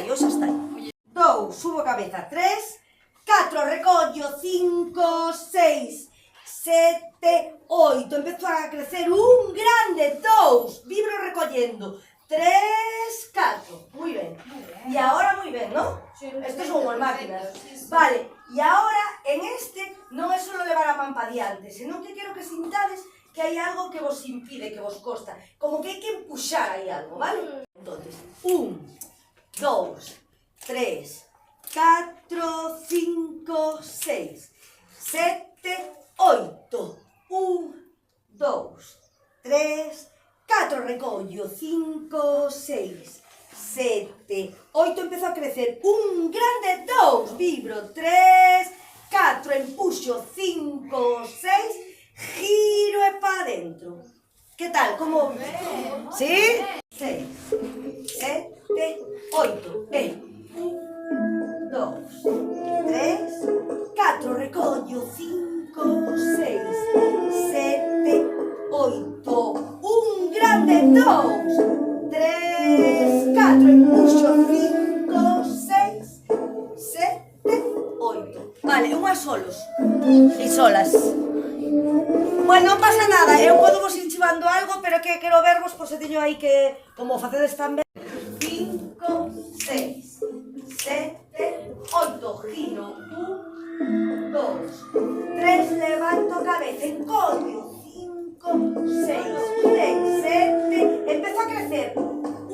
aí, hoxe está aí. 2, subo a cabeza, 3, 4, recollo, 5, 6, 7, 8, empezo a crecer, un grande, 2, vibro recollendo, 3, 4, muy bien. Y ahora muy bien, ¿no? Estos son como máquinas. Vale, y ahora en este non é solo levar a man pa diante, senón que quero que sintades que hai algo que vos impide, que vos costa, como que hai que empuxar aí algo, vale? Entonces, 1, 2, 3, 4, 5, 6, 7, 8, 1, 2, 3, 4, recollo, 5, 6, 7, 8, empezo a crecer, un grande, 2, vibro, 3, 4, empuxo, 5, 6, giro e pa dentro. Que tal? Como? ¿Sí? 6, 7, 8, 1, 2, 3, 4, recollo, 5, 6, 7, 8, un grande, 2, 3, 4, empuxo, 5, 6, 7, 8. Vale, unhas solos e solas. Bueno, non pasa nada, eu podo vos ir chivando algo, pero que quero vervos, pois teño aí que, como facedes tamén. 5, 6, 7, 8, giro, 1, 2, 3, levanto cabeza, encollo, 5, 6, 7, empezo a crecer, 1,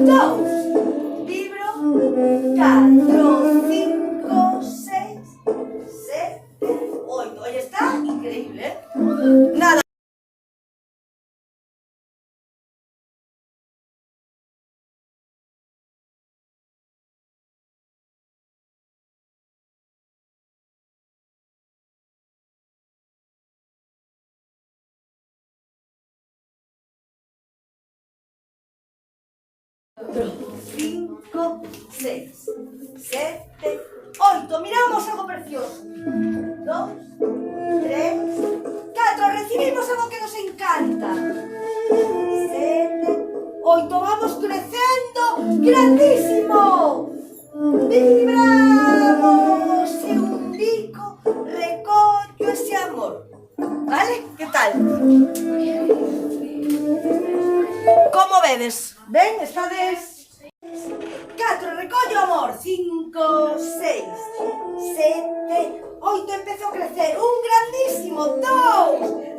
2, vibro, 4, 5, 6, 7, 8, ahí está, increíble, ¿eh? Nada. Cinco, 6, 7, 8. Miramos algo precioso. 2, 3, 4. Recibimos algo que nos encanta. 7, 8. Vamos creciendo. ¡Grandísimo! ¡Vibramos! Y un bico recollo ese amor. ¿Vale? ¿Qué tal? ¿Cómo vedes? ¿Ven? Estades... 4, recollo amor, 5, 6, 7, 8, empezó a crecer, un grandísimo, 2,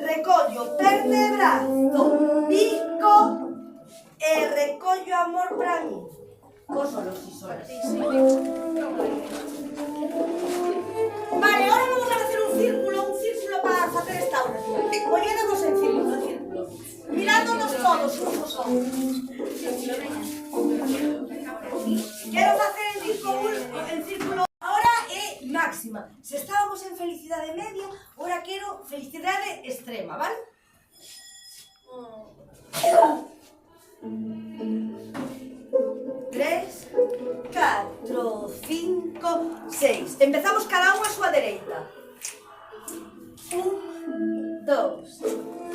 recollo, vertebrazo, bico, recollo amor para mí. Vos solos y solas. Vale, ahora vamos a hacer un círculo para hacer esta oración. Poniéndonos en círculo, mirándonos todos, unos a otros. Quero facer en círculo. Ahora é máxima. Se estábamos en felicidade media, ahora quero felicidade extrema, vale? 3, 4, 5, 6. Empezamos cada unha a súa dereita. 1, 2,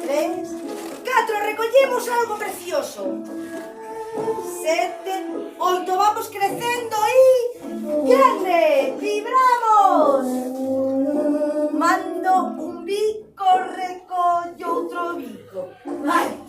3, 4. Recollemos algo precioso. 7, 8, vamos creciendo y grande, vibramos. Mando un bico, recollo outro bico. Vale.